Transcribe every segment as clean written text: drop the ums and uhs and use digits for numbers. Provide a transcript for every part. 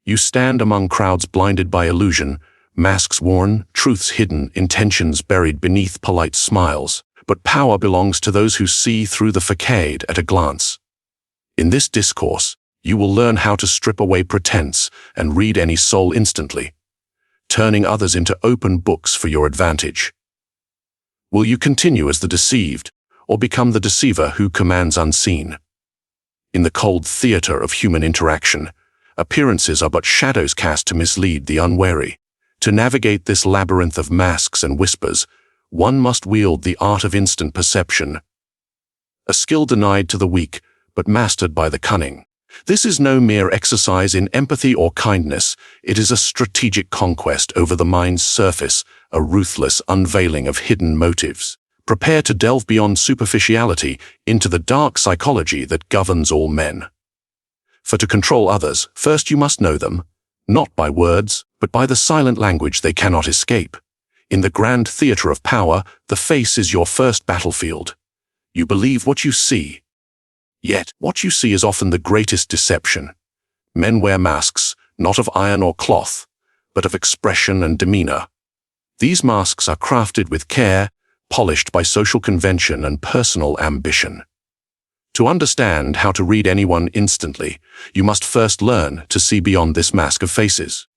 You stand among crowds blinded by illusion, masks worn, truths hidden, intentions buried beneath polite smiles. But power belongs to those who see through the facade at a glance. In this discourse, you will learn how to strip away pretense and read any soul instantly, turning others into open books for your advantage. Will you continue as the deceived, or become the deceiver who commands unseen? In the cold theater of human interaction, appearances are but shadows cast to mislead the unwary. To navigate this labyrinth of masks and whispers, one must wield the art of instant perception, a skill denied to the weak, but mastered by the cunning. This is no mere exercise in empathy or kindness. It is a strategic conquest over the mind's surface, a ruthless unveiling of hidden motives. Prepare to delve beyond superficiality into the dark psychology that governs all men. For to control others, first you must know them, not by words, but by the silent language they cannot escape. In the grand theater of power, the face is your first battlefield. You believe what you see. Yet, what you see is often the greatest deception. Men wear masks, not of iron or cloth, but of expression and demeanor. These masks are crafted with care, polished by social convention and personal ambition. To understand how to read anyone instantly, you must first learn to see beyond this mask of faces.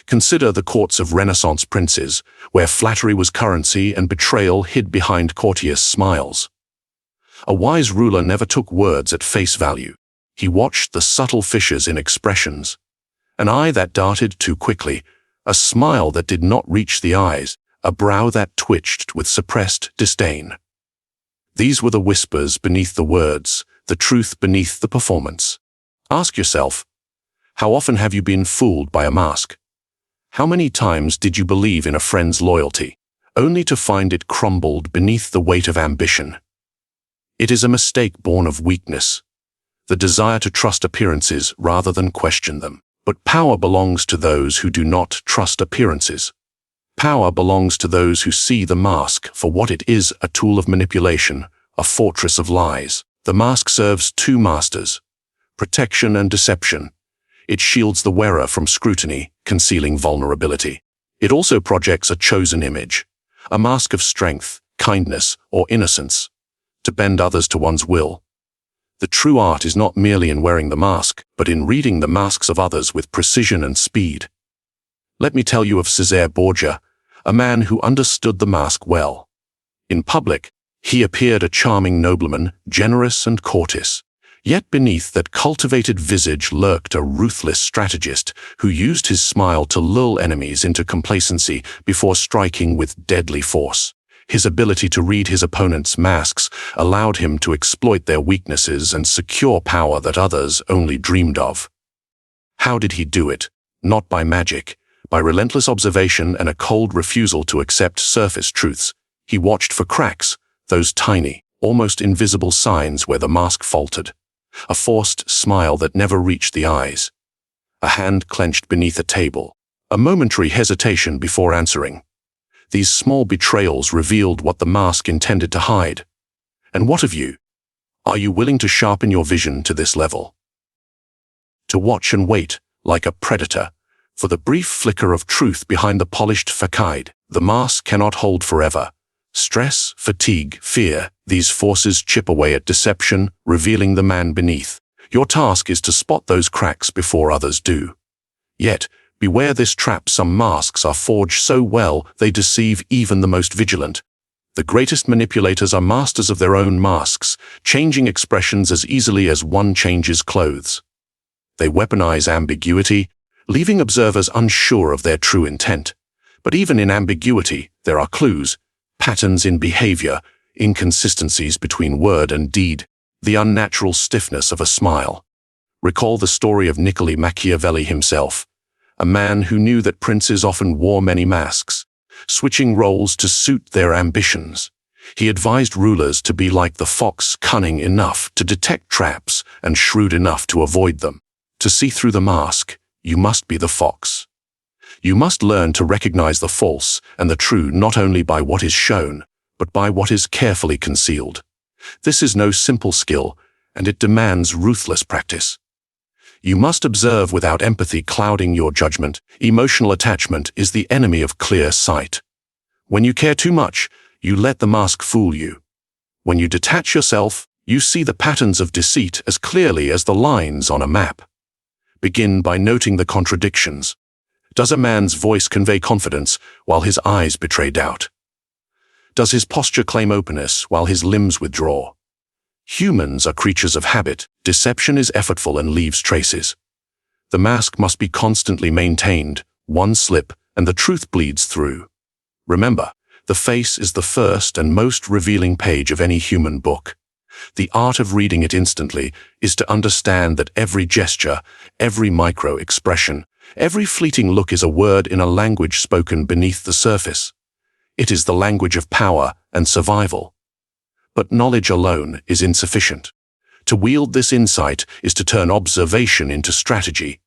Consider the courts of Renaissance princes, where flattery was currency and betrayal hid behind courteous smiles. A wise ruler never took words at face value. He watched the subtle fissures in expressions. An eye that darted too quickly, a smile that did not reach the eyes, a brow that twitched with suppressed disdain. These were the whispers beneath the words, the truth beneath the performance. Ask yourself, how often have you been fooled by a mask? How many times did you believe in a friend's loyalty, only to find it crumbled beneath the weight of ambition? It is a mistake born of weakness, the desire to trust appearances rather than question them. But power belongs to those who do not trust appearances. Power belongs to those who see the mask for what it is, a tool of manipulation, a fortress of lies. The mask serves two masters, protection and deception. It shields the wearer from scrutiny, concealing vulnerability. It also projects a chosen image, a mask of strength, kindness, or innocence, to bend others to one's will. The true art is not merely in wearing the mask, but in reading the masks of others with precision and speed. Let me tell you of Cesare Borgia, a man who understood the mask well. In public, he appeared a charming nobleman, generous and courteous. Yet beneath that cultivated visage lurked a ruthless strategist who used his smile to lull enemies into complacency before striking with deadly force. His ability to read his opponent's masks allowed him to exploit their weaknesses and secure power that others only dreamed of. How did he do it? Not by magic, by relentless observation and a cold refusal to accept surface truths. He watched for cracks, those tiny, almost invisible signs where the mask faltered. A forced smile that never reached the eyes. A hand clenched beneath a table. A momentary hesitation before answering. These small betrayals revealed what the mask intended to hide. And what of you? Are you willing to sharpen your vision to this level? To watch and wait, like a predator, for the brief flicker of truth behind the polished facade. The mask cannot hold forever. Stress, fatigue, fear, these forces chip away at deception, revealing the man beneath. Your task is to spot those cracks before others do. Yet, beware this trap. Some masks are forged so well they deceive even the most vigilant. The greatest manipulators are masters of their own masks, changing expressions as easily as one changes clothes. They weaponize ambiguity, leaving observers unsure of their true intent. But even in ambiguity, there are clues, patterns in behavior, inconsistencies between word and deed, the unnatural stiffness of a smile. Recall the story of Machiavelli himself, a man who knew that princes often wore many masks, switching roles to suit their ambitions. He advised rulers to be like the fox, cunning enough to detect traps and shrewd enough to avoid them. To see through the mask, you must be the fox. You must learn to recognize the false and the true not only by what is shown, but by what is carefully concealed. This is no simple skill, and it demands ruthless practice. You must observe without empathy clouding your judgment. Emotional attachment is the enemy of clear sight. When you care too much, you let the mask fool you. When you detach yourself, you see the patterns of deceit as clearly as the lines on a map. Begin by noting the contradictions. Does a man's voice convey confidence while his eyes betray doubt? Does his posture claim openness while his limbs withdraw? Humans are creatures of habit. Deception is effortful and leaves traces. The mask must be constantly maintained. One slip, and the truth bleeds through. Remember, the face is the first and most revealing page of any human book. The art of reading it instantly is to understand that every gesture, every micro-expression, every fleeting look is a word in a language spoken beneath the surface. It is the language of power and survival. But knowledge alone is insufficient. To wield this insight is to turn observation into strategy,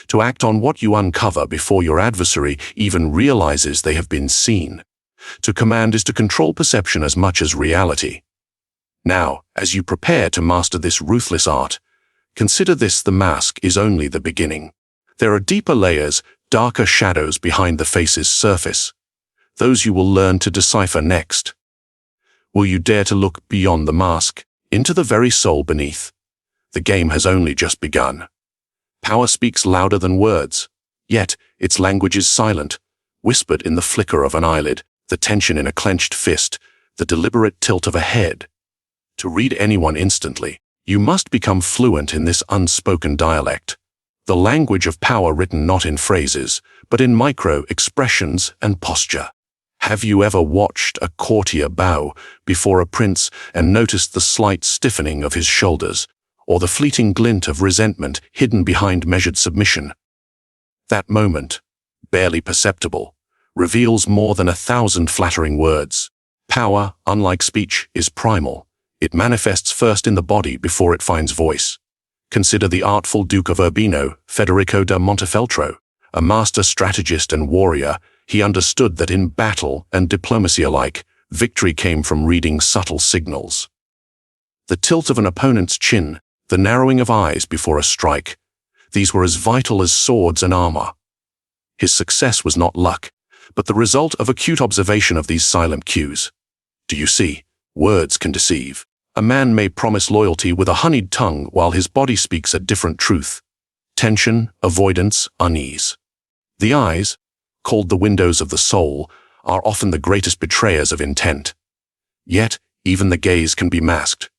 to act on what you uncover before your adversary even realizes they have been seen. To command is to control perception as much as reality. Now, as you prepare to master this ruthless art, consider this: the mask is only the beginning. There are deeper layers, darker shadows behind the face's surface. Those you will learn to decipher next. Will you dare to look beyond the mask, into the very soul beneath? The game has only just begun. Power speaks louder than words, yet its language is silent, whispered in the flicker of an eyelid, the tension in a clenched fist, the deliberate tilt of a head. To read anyone instantly, you must become fluent in this unspoken dialect, the language of power written not in phrases, but in micro-expressions and posture. Have you ever watched a courtier bow before a prince and noticed the slight stiffening of his shoulders, or the fleeting glint of resentment hidden behind measured submission? That moment, barely perceptible, reveals more than 1,000 flattering words. Power, unlike speech, is primal. It manifests first in the body before it finds voice. Consider the artful Duke of Urbino, Federico da Montefeltro. A master strategist and warrior, he understood that in battle and diplomacy alike, victory came from reading subtle signals. The tilt of an opponent's chin, the narrowing of eyes before a strike, these were as vital as swords and armor. His success was not luck, but the result of acute observation of these silent cues. Do you see? Words can deceive. A man may promise loyalty with a honeyed tongue while his body speaks a different truth. Tension, avoidance, unease. The eyes, called the windows of the soul, are often the greatest betrayers of intent. Yet, even the gaze can be masked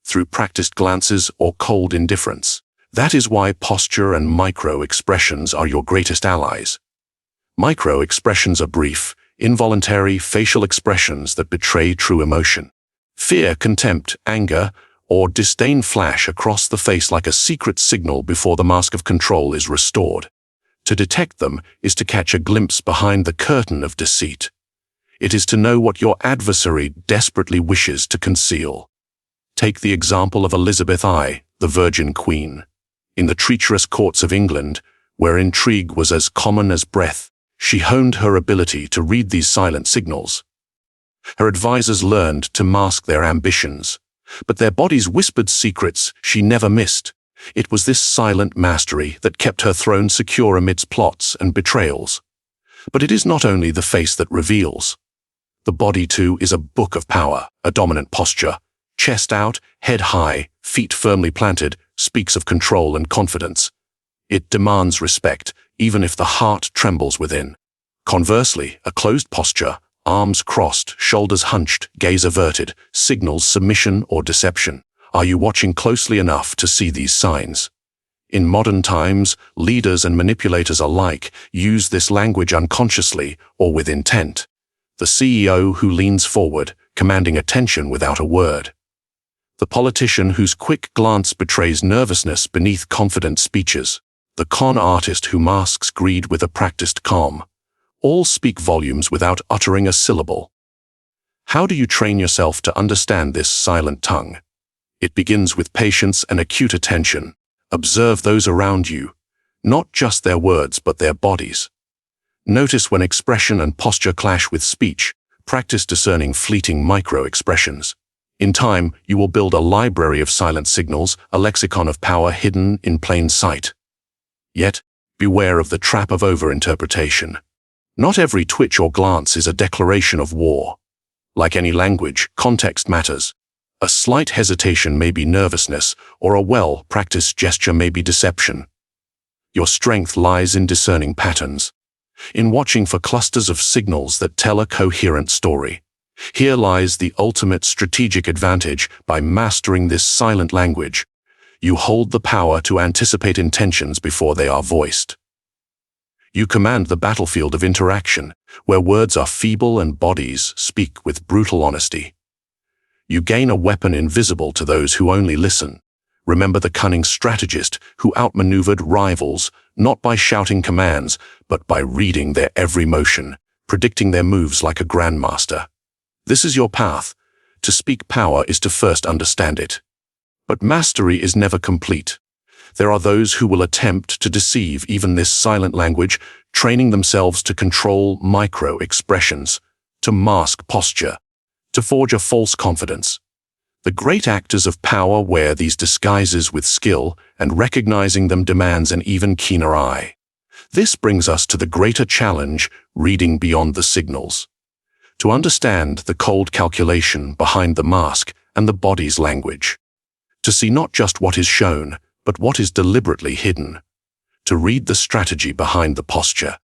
through practiced glances or cold indifference. That is why posture and micro-expressions are your greatest allies. Micro-expressions are brief, involuntary facial expressions that betray true emotion. Fear, contempt, anger, or disdain flash across the face like a secret signal before the mask of control is restored. To detect them is to catch a glimpse behind the curtain of deceit. It is to know what your adversary desperately wishes to conceal. Take the example of Elizabeth I, the Virgin Queen. In the treacherous courts of England, where intrigue was as common as breath, she honed her ability to read these silent signals. Her advisors learned to mask their ambitions, but their bodies whispered secrets she never missed. It was this silent mastery that kept her throne secure amidst plots and betrayals. But it is not only the face that reveals. The body, too, is a book of power. A dominant posture, chest out, head high, feet firmly planted, speaks of control and confidence. It demands respect, even if the heart trembles within. Conversely, a closed posture, arms crossed, shoulders hunched, gaze averted, signals submission or deception. Are you watching closely enough to see these signs? In modern times, leaders and manipulators alike use this language unconsciously or with intent. The CEO who leans forward, commanding attention without a word. The politician whose quick glance betrays nervousness beneath confident speeches. The con artist who masks greed with a practiced calm. All speak volumes without uttering a syllable. How do you train yourself to understand this silent tongue? It begins with patience and acute attention. Observe those around you, not just their words but their bodies. Notice when expression and posture clash with speech. Practice discerning fleeting micro-expressions. In time, you will build a library of silent signals, a lexicon of power hidden in plain sight. Yet, beware of the trap of overinterpretation. Not every twitch or glance is a declaration of war. Like any language, context matters. A slight hesitation may be nervousness, or a well-practiced gesture may be deception. Your strength lies in discerning patterns, in watching for clusters of signals that tell a coherent story. Here lies the ultimate strategic advantage. By mastering this silent language, you hold the power to anticipate intentions before they are voiced. You command the battlefield of interaction, where words are feeble and bodies speak with brutal honesty. You gain a weapon invisible to those who only listen. Remember the cunning strategist who outmaneuvered rivals, not by shouting commands, but by reading their every motion, predicting their moves like a grandmaster. This is your path. To speak power is to first understand it. But mastery is never complete. There are those who will attempt to deceive even this silent language, training themselves to control micro-expressions, to mask posture, to forge a false confidence. The great actors of power wear these disguises with skill, and recognizing them demands an even keener eye. This brings us to the greater challenge, reading beyond the signals. To understand the cold calculation behind the mask and the body's language. To see not just what is shown, but what is deliberately hidden. To read the strategy behind the posture.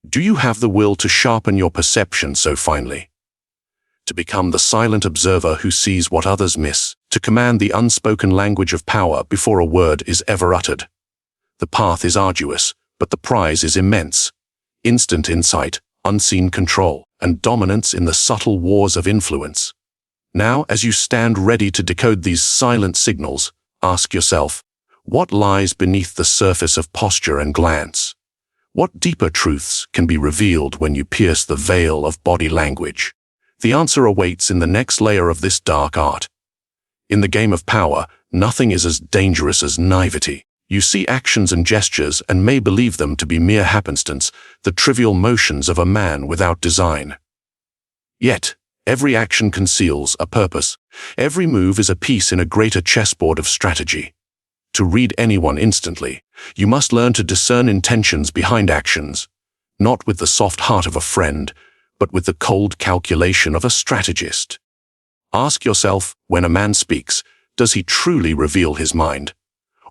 Do you have the will to sharpen your perception so finely? To become the silent observer who sees what others miss, to command the unspoken language of power before a word is ever uttered. The path is arduous, but the prize is immense. Instant insight, unseen control, and dominance in the subtle wars of influence. Now, as you stand ready to decode these silent signals, ask yourself, what lies beneath the surface of posture and glance? What deeper truths can be revealed when you pierce the veil of body language? The answer awaits in the next layer of this dark art. In the game of power, nothing is as dangerous as naivety. You see actions and gestures and may believe them to be mere happenstance, the trivial motions of a man without design. Yet, every action conceals a purpose. Every move is a piece in a greater chessboard of strategy. To read anyone instantly, you must learn to discern intentions behind actions, not with the soft heart of a friend, but with the cold calculation of a strategist. Ask yourself, when a man speaks, does he truly reveal his mind?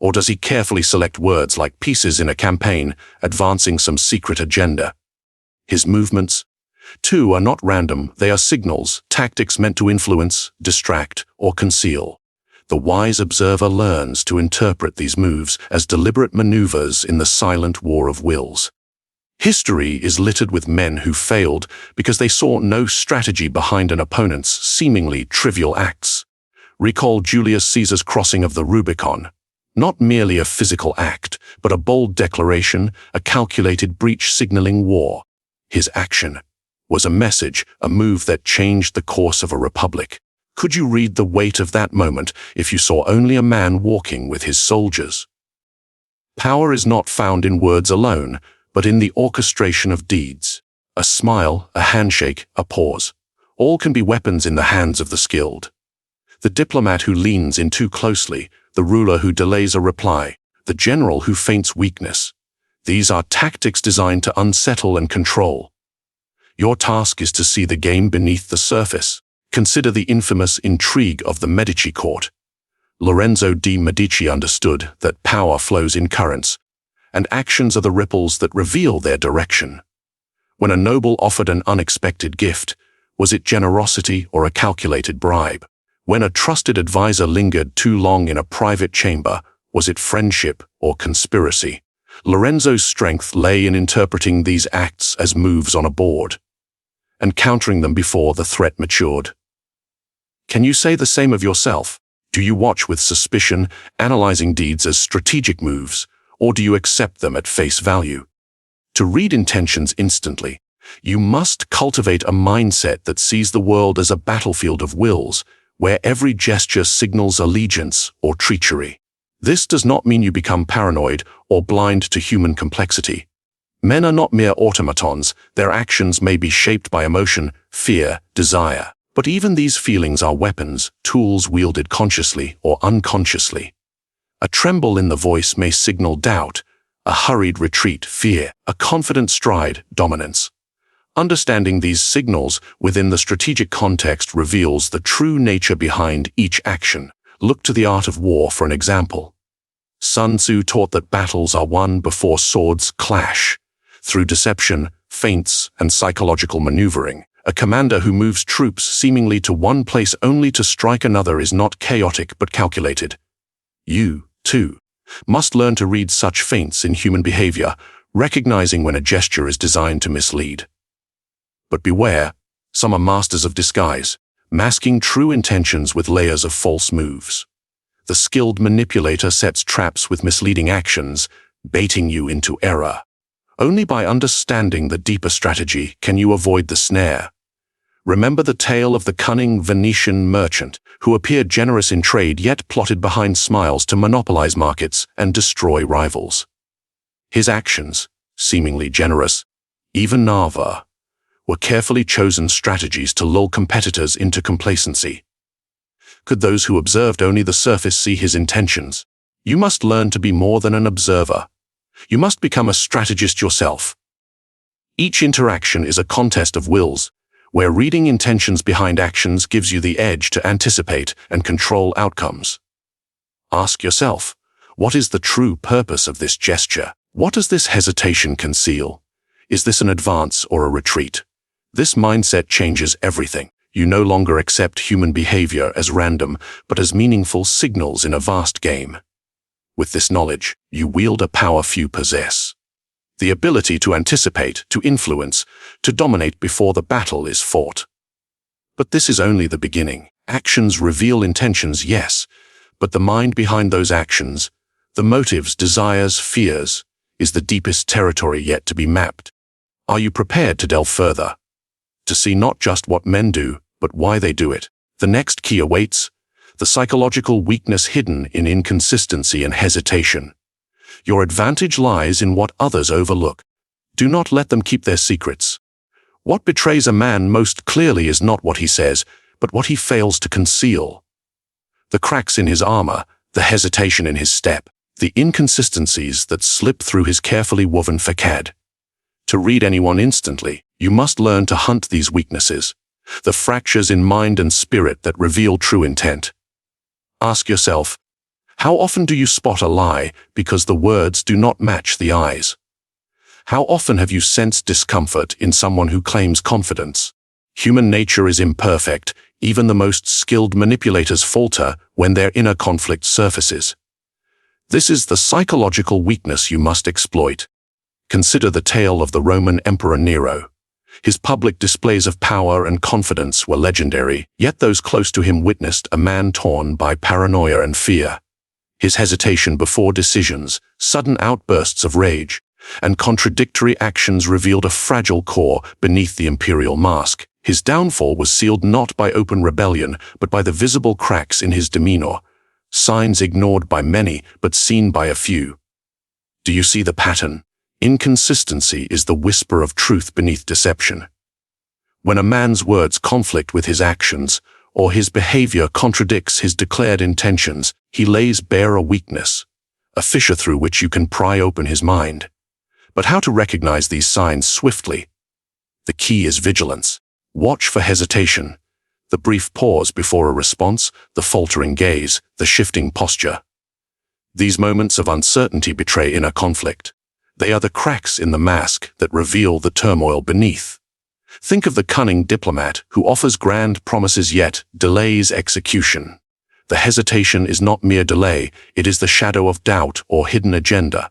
Or does he carefully select words like pieces in a campaign, advancing some secret agenda? His movements, too, are not random. They are signals, tactics meant to influence, distract, or conceal. The wise observer learns to interpret these moves as deliberate maneuvers in the silent war of wills. History is littered with men who failed because they saw no strategy behind an opponent's seemingly trivial acts. Recall Julius Caesar's crossing of the Rubicon. Not merely a physical act, but a bold declaration, a calculated breach signaling war. His action was a message, a move that changed the course of a republic. Could you read the weight of that moment if you saw only a man walking with his soldiers? Power is not found in words alone, but in the orchestration of deeds. A smile, a handshake, a pause. All can be weapons in the hands of the skilled. The diplomat who leans in too closely, the ruler who delays a reply, the general who feints weakness. These are tactics designed to unsettle and control. Your task is to see the game beneath the surface. Consider the infamous intrigue of the Medici court. Lorenzo de' Medici understood that power flows in currents, and actions are the ripples that reveal their direction. When a noble offered an unexpected gift, was it generosity or a calculated bribe? When a trusted advisor lingered too long in a private chamber, was it friendship or conspiracy? Lorenzo's strength lay in interpreting these acts as moves on a board, and countering them before the threat matured. Can you say the same of yourself? Do you watch with suspicion, analyzing deeds as strategic moves, or do you accept them at face value? To read intentions instantly, you must cultivate a mindset that sees the world as a battlefield of wills, where every gesture signals allegiance or treachery. This does not mean you become paranoid or blind to human complexity. Men are not mere automatons. Their actions may be shaped by emotion, fear, desire, But even these feelings are weapons, tools wielded consciously or unconsciously. A tremble in the voice may signal doubt, a hurried retreat, fear, a confident stride, dominance. Understanding these signals within the strategic context reveals the true nature behind each action. Look to the art of war for an example. Sun Tzu taught that battles are won before swords clash. Through deception, feints, and psychological maneuvering, a commander who moves troops seemingly to one place only to strike another is not chaotic but calculated. You, too, must learn to read such feints in human behavior, recognizing when a gesture is designed to mislead. But beware, some are masters of disguise, masking true intentions with layers of false moves. The skilled manipulator sets traps with misleading actions, baiting you into error. Only by understanding the deeper strategy can you avoid the snare. Remember the tale of the cunning Venetian merchant who appeared generous in trade yet plotted behind smiles to monopolize markets and destroy rivals. His actions, seemingly generous, even naïve, were carefully chosen strategies to lull competitors into complacency. Could those who observed only the surface see his intentions? You must learn to be more than an observer. You must become a strategist yourself. Each interaction is a contest of wills, where reading intentions behind actions gives you the edge to anticipate and control outcomes. Ask yourself, what is the true purpose of this gesture? What does this hesitation conceal? Is this an advance or a retreat? This mindset changes everything. You no longer accept human behavior as random, but as meaningful signals in a vast game. With this knowledge, you wield a power few possess. The ability to anticipate, to influence, to dominate before the battle is fought. But this is only the beginning. Actions reveal intentions, yes, but the mind behind those actions, the motives, desires, fears, is the deepest territory yet to be mapped. Are you prepared to delve further? To see not just what men do, but why they do it? The next key awaits, the psychological weakness hidden in inconsistency and hesitation. Your advantage lies in what others overlook. Do not let them keep their secrets. What betrays a man most clearly is not what he says, but what he fails to conceal. The cracks in his armor, the hesitation in his step, the inconsistencies that slip through his carefully woven facade. To read anyone instantly, you must learn to hunt these weaknesses, the fractures in mind and spirit that reveal true intent. Ask yourself, how often do you spot a lie because the words do not match the eyes? How often have you sensed discomfort in someone who claims confidence? Human nature is imperfect. Even the most skilled manipulators falter when their inner conflict surfaces. This is the psychological weakness you must exploit. Consider the tale of the Roman Emperor Nero. His public displays of power and confidence were legendary, yet those close to him witnessed a man torn by paranoia and fear. His hesitation before decisions, sudden outbursts of rage, and contradictory actions revealed a fragile core beneath the imperial mask. His downfall was sealed not by open rebellion, but by the visible cracks in his demeanor, signs ignored by many but seen by a few. Do you see the pattern? Inconsistency is the whisper of truth beneath deception. When a man's words conflict with his actions, or his behavior contradicts his declared intentions, he lays bare a weakness, a fissure through which you can pry open his mind. But how to recognize these signs swiftly? The key is vigilance. Watch for hesitation, the brief pause before a response, the faltering gaze, the shifting posture. These moments of uncertainty betray inner conflict. They are the cracks in the mask that reveal the turmoil beneath. Think of the cunning diplomat who offers grand promises yet delays execution. The hesitation is not mere delay, it is the shadow of doubt or hidden agenda.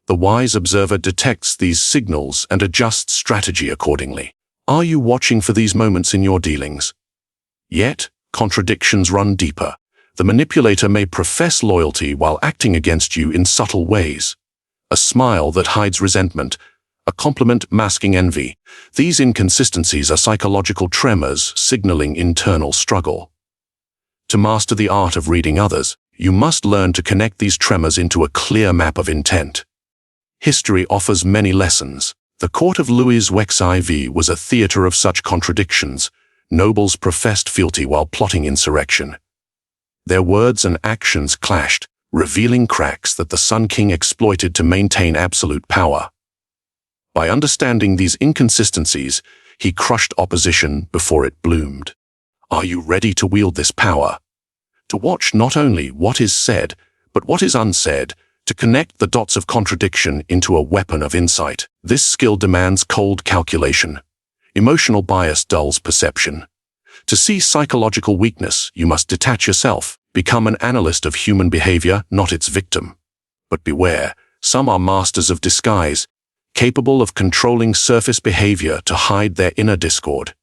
The wise observer detects these signals and adjusts strategy accordingly. Are you watching for these moments in your dealings? Yet, contradictions run deeper. The manipulator may profess loyalty while acting against you in subtle ways. A smile that hides resentment, a compliment masking envy. These inconsistencies are psychological tremors signaling internal struggle. To master the art of reading others, you must learn to connect these tremors into a clear map of intent. History offers many lessons. The court of Louis XIV was a theater of such contradictions. Nobles professed fealty while plotting insurrection. Their words and actions clashed, revealing cracks that the Sun King exploited to maintain absolute power. By understanding these inconsistencies, he crushed opposition before it bloomed. Are you ready to wield this power? To watch not only what is said, but what is unsaid, to connect the dots of contradiction into a weapon of insight. This skill demands cold calculation. Emotional bias dulls perception. To see psychological weakness, you must detach yourself, become an analyst of human behavior, not its victim. But beware, some are masters of disguise, capable of controlling surface behavior to hide their inner discord.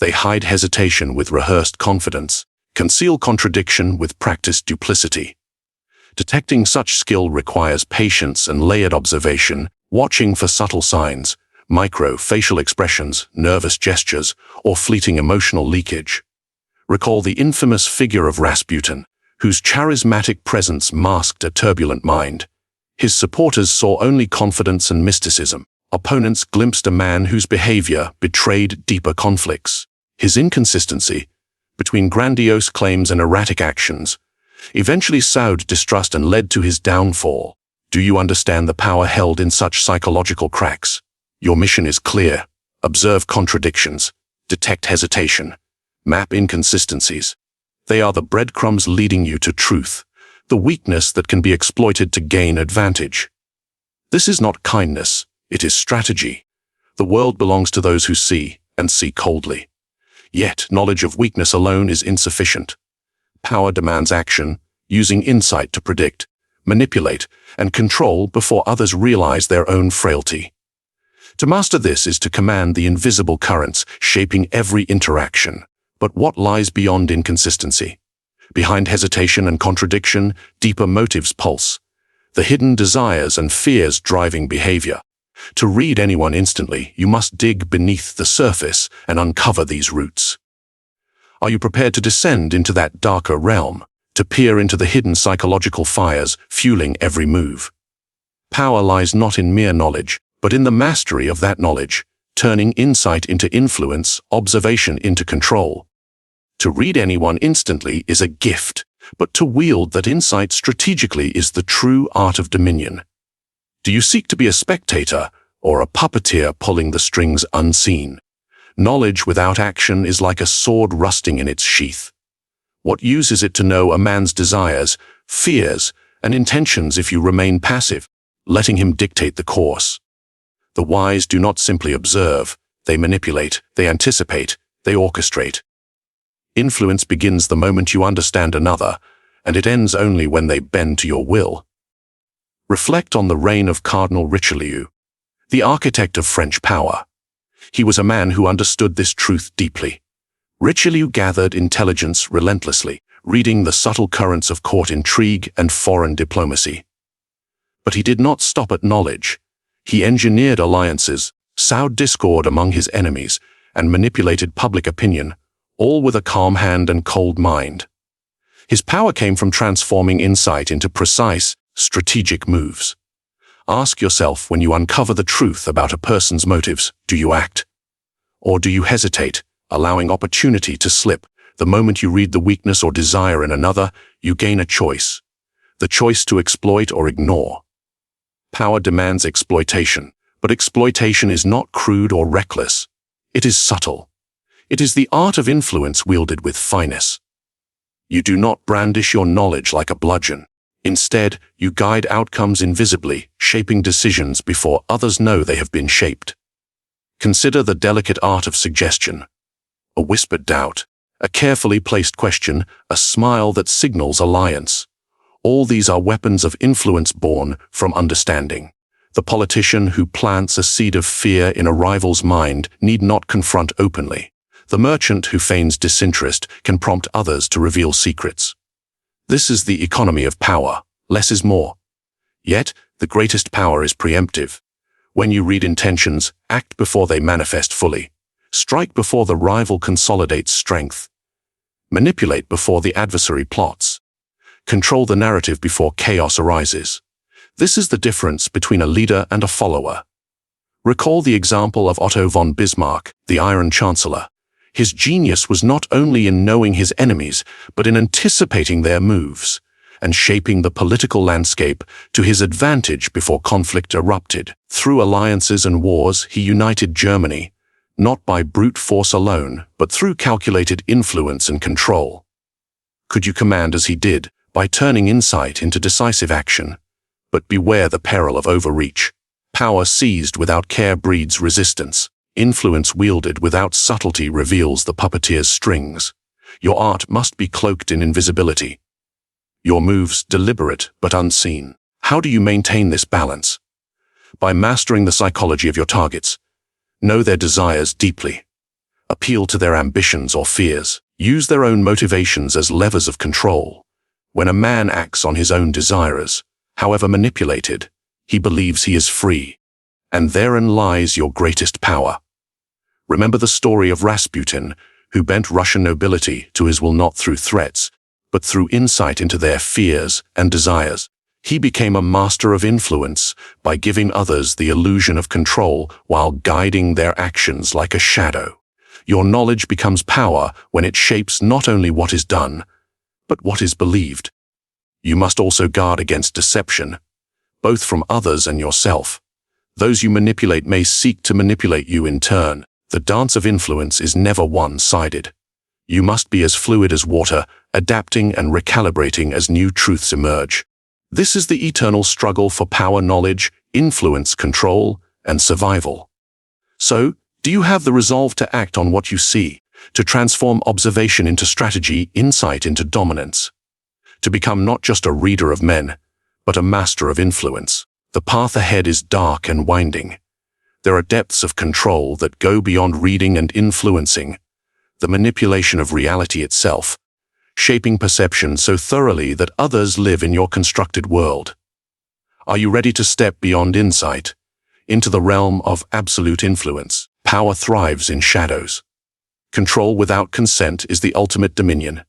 They hide hesitation with rehearsed confidence, conceal contradiction with practiced duplicity. Detecting such skill requires patience and layered observation, watching for subtle signs, micro-facial expressions, nervous gestures, or fleeting emotional leakage. Recall the infamous figure of Rasputin, whose charismatic presence masked a turbulent mind. His supporters saw only confidence and mysticism. Opponents glimpsed a man whose behavior betrayed deeper conflicts. His inconsistency, between grandiose claims and erratic actions, eventually sowed distrust and led to his downfall. Do you understand the power held in such psychological cracks? Your mission is clear. Observe contradictions, detect hesitation, map inconsistencies. They are the breadcrumbs leading you to truth, the weakness that can be exploited to gain advantage. This is not kindness, it is strategy. The world belongs to those who see, and see coldly. Yet, knowledge of weakness alone is insufficient. Power demands action, using insight to predict, manipulate, and control before others realize their own frailty. To master this is to command the invisible currents shaping every interaction. But what lies beyond inconsistency? Behind hesitation and contradiction, deeper motives pulse, the hidden desires and fears driving behavior. To read anyone instantly, you must dig beneath the surface and uncover these roots. Are you prepared to descend into that darker realm, to peer into the hidden psychological fires fueling every move? Power lies not in mere knowledge, but in the mastery of that knowledge, turning insight into influence, observation into control. To read anyone instantly is a gift, but to wield that insight strategically is the true art of dominion. Do you seek to be a spectator or a puppeteer pulling the strings unseen? Knowledge without action is like a sword rusting in its sheath. What use is it to know a man's desires, fears, and intentions if you remain passive, letting him dictate the course? The wise do not simply observe, they manipulate, they anticipate, they orchestrate. Influence begins the moment you understand another, and it ends only when they bend to your will. Reflect on the reign of Cardinal Richelieu, the architect of French power. He was a man who understood this truth deeply. Richelieu gathered intelligence relentlessly, reading the subtle currents of court intrigue and foreign diplomacy. But he did not stop at knowledge. He engineered alliances, sowed discord among his enemies, and manipulated public opinion, all with a calm hand and cold mind. His power came from transforming insight into precise, strategic moves. Ask yourself when you uncover the truth about a person's motives, do you act? Or do you hesitate, allowing opportunity to slip? The moment you read the weakness or desire in another, you gain a choice. The choice to exploit or ignore. Power demands exploitation, but exploitation is not crude or reckless. It is subtle. It is the art of influence wielded with finesse. You do not brandish your knowledge like a bludgeon. Instead, you guide outcomes invisibly, shaping decisions before others know they have been shaped. Consider the delicate art of suggestion. A whispered doubt, a carefully placed question, a smile that signals alliance. All these are weapons of influence born from understanding. The politician who plants a seed of fear in a rival's mind need not confront openly. The merchant who feigns disinterest can prompt others to reveal secrets. This is the economy of power. Less is more. Yet, the greatest power is preemptive. When you read intentions, act before they manifest fully. Strike before the rival consolidates strength. Manipulate before the adversary plots. Control the narrative before chaos arises. This is the difference between a leader and a follower. Recall the example of Otto von Bismarck, the Iron Chancellor. His genius was not only in knowing his enemies, but in anticipating their moves and shaping the political landscape to his advantage before conflict erupted. Through alliances and wars, he united Germany, not by brute force alone, but through calculated influence and control. Could you command as he did, by turning insight into decisive action? But beware the peril of overreach. Power seized without care breeds resistance. Influence wielded without subtlety reveals the puppeteer's strings. Your art must be cloaked in invisibility. Your moves deliberate but unseen. How do you maintain this balance? By mastering the psychology of your targets. Know their desires deeply. Appeal to their ambitions or fears. Use their own motivations as levers of control. When a man acts on his own desires, however manipulated, he believes he is free. And therein lies your greatest power. Remember the story of Rasputin, who bent Russian nobility to his will not through threats, but through insight into their fears and desires. He became a master of influence by giving others the illusion of control while guiding their actions like a shadow. Your knowledge becomes power when it shapes not only what is done, but what is believed. You must also guard against deception, both from others and yourself. Those you manipulate may seek to manipulate you in turn. The dance of influence is never one-sided. You must be as fluid as water, adapting and recalibrating as new truths emerge. This is the eternal struggle for power, knowledge, influence, control, and survival. So, do you have the resolve to act on what you see, to transform observation into strategy, insight into dominance, to become not just a reader of men, but a master of influence? The path ahead is dark and winding. There are depths of control that go beyond reading and influencing, the manipulation of reality itself, shaping perception so thoroughly that others live in your constructed world. Are you ready to step beyond insight, into the realm of absolute influence? Power thrives in shadows. Control without consent is the ultimate dominion.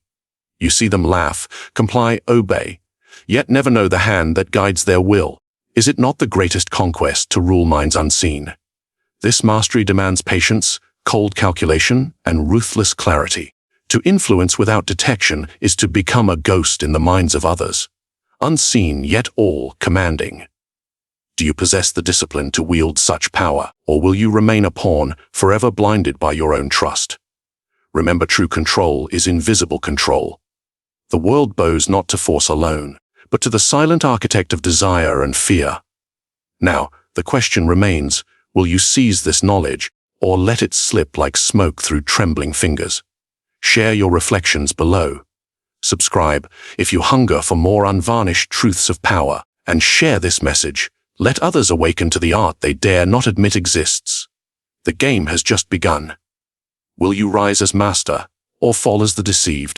You see them laugh, comply, obey, yet never know the hand that guides their will. Is it not the greatest conquest to rule minds unseen? This mastery demands patience, cold calculation, and ruthless clarity. To influence without detection is to become a ghost in the minds of others, unseen yet all commanding. Do you possess the discipline to wield such power, or will you remain a pawn, forever blinded by your own trust? Remember, true control is invisible control. The world bows not to force alone, but to the silent architect of desire and fear. Now, the question remains, will you seize this knowledge, or let it slip like smoke through trembling fingers? Share your reflections below. Subscribe if you hunger for more unvarnished truths of power, and share this message. Let others awaken to the art they dare not admit exists. The game has just begun. Will you rise as master, or fall as the deceived?